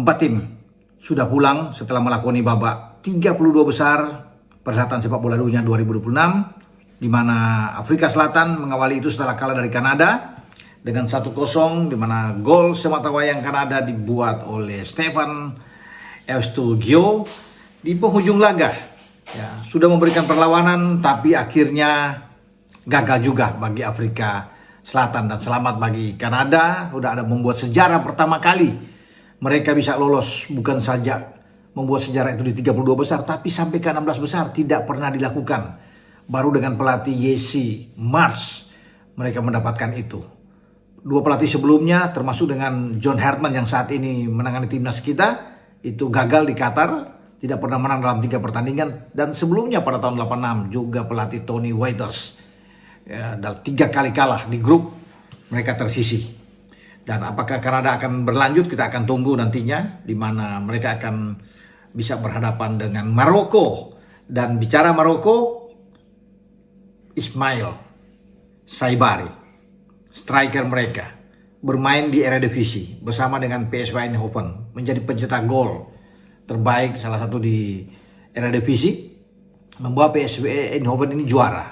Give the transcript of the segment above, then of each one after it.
Empat tim sudah pulang setelah melakoni babak 32 besar perhelatan sepak bola dunia 2026, di mana Afrika Selatan mengawali itu setelah kalah dari Kanada dengan 1-0, di mana gol sematawayang Kanada dibuat oleh Stefan Eustachio di penghujung laga. Ya, sudah memberikan perlawanan tapi akhirnya gagal juga bagi Afrika Selatan, dan selamat bagi Kanada. Sudah ada membuat sejarah pertama kali mereka bisa lolos, bukan saja membuat sejarah itu di 32 besar, tapi sampai ke 16 besar tidak pernah dilakukan. Baru dengan pelatih Jesse Marsch mereka mendapatkan itu. Dua pelatih sebelumnya termasuk dengan John Hartman yang saat ini menangani timnas kita, itu gagal di Qatar, tidak pernah menang dalam 3 pertandingan. Dan sebelumnya pada tahun 86 juga pelatih Tony Waiters, ya, dalam 3 kali kalah di grup mereka tersisih. Dan apakah Kanada akan berlanjut, kita akan tunggu nantinya, di mana mereka akan bisa berhadapan dengan Maroko. Dan bicara Maroko, Ismail Saibari, striker mereka, bermain di Eredivisie bersama dengan PSV Eindhoven, menjadi pencetak gol terbaik salah satu di Eredivisie, membawa PSV Eindhoven ini juara.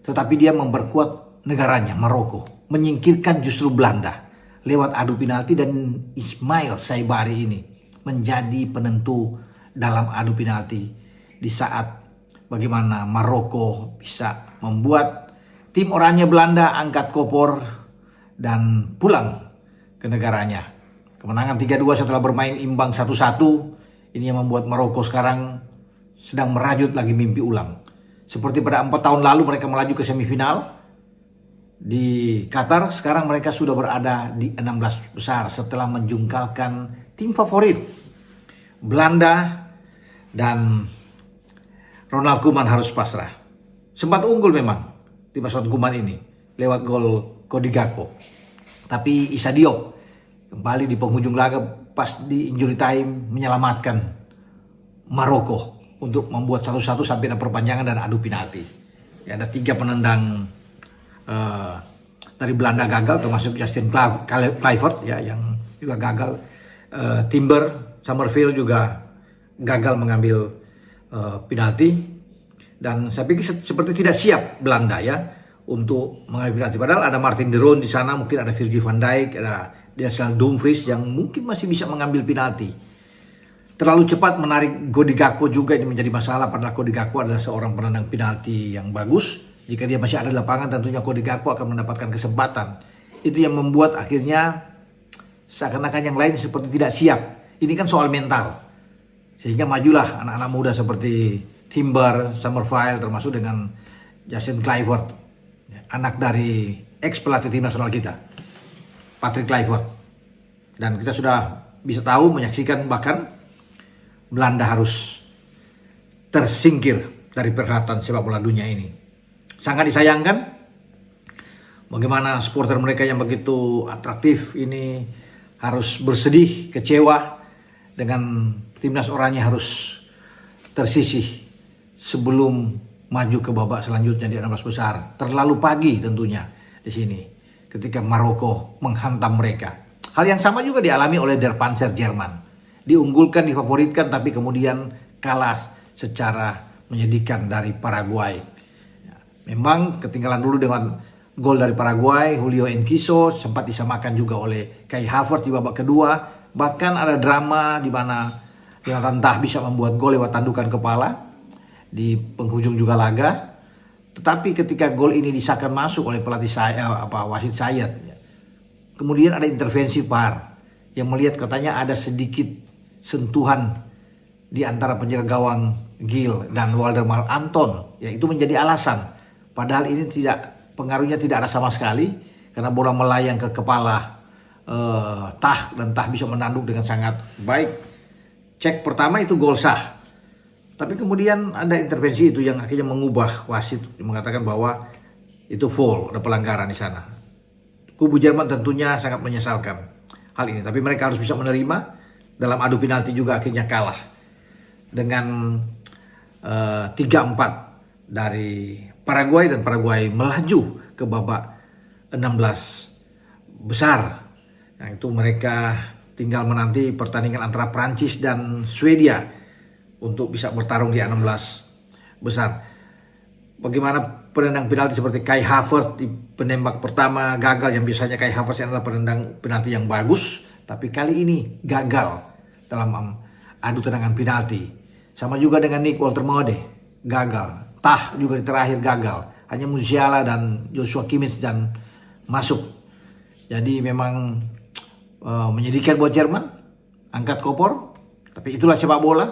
Tetapi dia memperkuat negaranya, Maroko, menyingkirkan justru Belanda lewat adu penalti, dan Ismail Saibari ini menjadi penentu dalam adu penalti di saat bagaimana Maroko bisa membuat tim oranye Belanda angkat kopor dan pulang ke negaranya. Kemenangan 3-2 setelah bermain imbang 1-1, ini yang membuat Maroko sekarang sedang merajut lagi mimpi ulang. Seperti pada 4 tahun lalu mereka melaju ke semifinal di Qatar, sekarang mereka sudah berada di 16 besar setelah menjungkalkan tim favorit Belanda, dan Ronald Koeman harus pasrah. Sempat unggul memang tim Ronald Koeman ini lewat gol Cody Gakpo, tapi Issa Diop kembali di penghujung laga pas di injury time menyelamatkan Maroko untuk membuat 1-1 sampai ada perpanjangan dan adu penalti. Ya, ada 3 penendang dari Belanda gagal, termasuk Justin Kluivert ya, yang juga gagal. Timber Summerfield juga gagal mengambil penalti, dan saya pikir seperti tidak siap Belanda ya untuk mengambil penalti. Padahal ada Martin de Roon di sana, mungkin ada Virgil van Dijk, ada Denzel Dumfries yang mungkin masih bisa mengambil penalti. Terlalu cepat menarik Cody Gakpo juga ini menjadi masalah, padahal Cody Gakpo adalah seorang penendang penalti yang bagus. Jika dia masih ada di lapangan, tentunya Cody Gakpo akan mendapatkan kesempatan. Itu yang membuat akhirnya seakan-akan yang lain seperti tidak siap. Ini kan soal mental. Sehingga majulah anak-anak muda seperti Timber, Summerfield, termasuk dengan Justin Kluivert, anak dari ex pelatih tim nasional kita, Patrick Kluivert. Dan kita sudah bisa tahu, menyaksikan bahkan Belanda harus tersingkir dari perhelatan sepak bola dunia ini. Sangat disayangkan bagaimana supporter mereka yang begitu atraktif ini harus bersedih, kecewa dengan timnas oranye harus tersisih sebelum maju ke babak selanjutnya di 16 besar. Terlalu pagi tentunya di sini ketika Maroko menghantam mereka. Hal yang sama juga dialami oleh Der Panzer Jerman. Diunggulkan, difavoritkan, tapi kemudian kalah secara menyedihkan dari Paraguay. Memang ketinggalan dulu dengan gol dari Paraguay, Julio Enciso sempat disamakan juga oleh Kai Havertz di babak kedua. Bahkan ada drama di mana Jonathan Tah bisa membuat gol lewat tandukan kepala di penghujung juga laga. Tetapi ketika gol ini disahkan masuk oleh pelatih wasit Sayyad, kemudian ada intervensi VAR yang melihat katanya ada sedikit sentuhan di antara penjaga gawang Gil dan Waldemar Anton. Ya, itu menjadi alasan. Padahal ini pengaruhnya tidak ada sama sekali, karena bola melayang ke kepala Tah, dan Tah bisa menanduk dengan sangat baik. Cek pertama itu gol sah. Tapi kemudian ada intervensi itu yang akhirnya mengubah wasit, mengatakan bahwa itu foul, ada pelanggaran di sana. Kubu Jerman tentunya sangat menyesalkan hal ini, tapi mereka harus bisa menerima. Dalam adu penalti juga akhirnya kalah dengan 3-4 dari Paraguay, dan Paraguay melaju ke babak 16 besar. Nah, itu mereka tinggal menanti pertandingan antara Prancis dan Swedia untuk bisa bertarung di 16 besar. Bagaimana penendang penalti seperti Kai Havertz di penembak pertama gagal, yang biasanya Kai Havertz adalah penendang penalti yang bagus, tapi kali ini gagal dalam adu tendangan penalti. Sama juga dengan Nick Woltermode, gagal. Tah juga di terakhir gagal. Hanya Musiala dan Joshua Kimmich dan masuk. Jadi memang menyedihkan buat Jerman, angkat kopor. Tapi itulah sepak bola,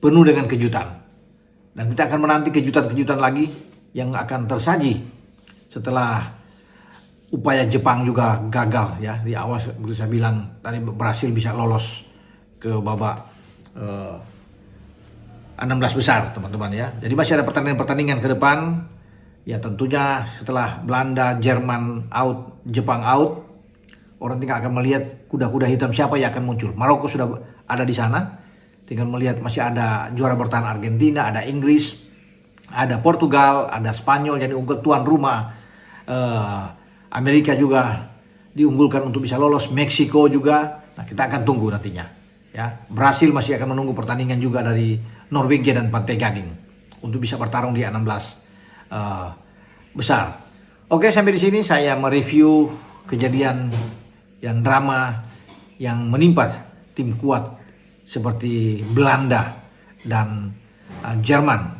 penuh dengan kejutan. Dan kita akan menanti kejutan-kejutan lagi yang akan tersaji setelah upaya Jepang juga gagal ya di awal. Seperti saya bilang tadi, berhasil bisa lolos ke babak 16 besar teman-teman ya. Jadi masih ada pertandingan-pertandingan ke depan. Ya tentunya setelah Belanda, Jerman out, Jepang out, orang tinggal akan melihat kuda-kuda hitam siapa yang akan muncul. Maroko sudah ada di sana. Tinggal melihat masih ada juara bertahan Argentina, ada Inggris, ada Portugal, ada Spanyol yang diunggul tuan rumah. Amerika juga diunggulkan untuk bisa lolos, Meksiko juga. Nah, kita akan tunggu nantinya. Ya, Brasil masih akan menunggu pertandingan juga dari Norwegia dan Pantai Gading untuk bisa bertarung di 16 besar. Oke, sampai di sini saya mereview kejadian yang drama yang menimpa tim kuat seperti Belanda dan Jerman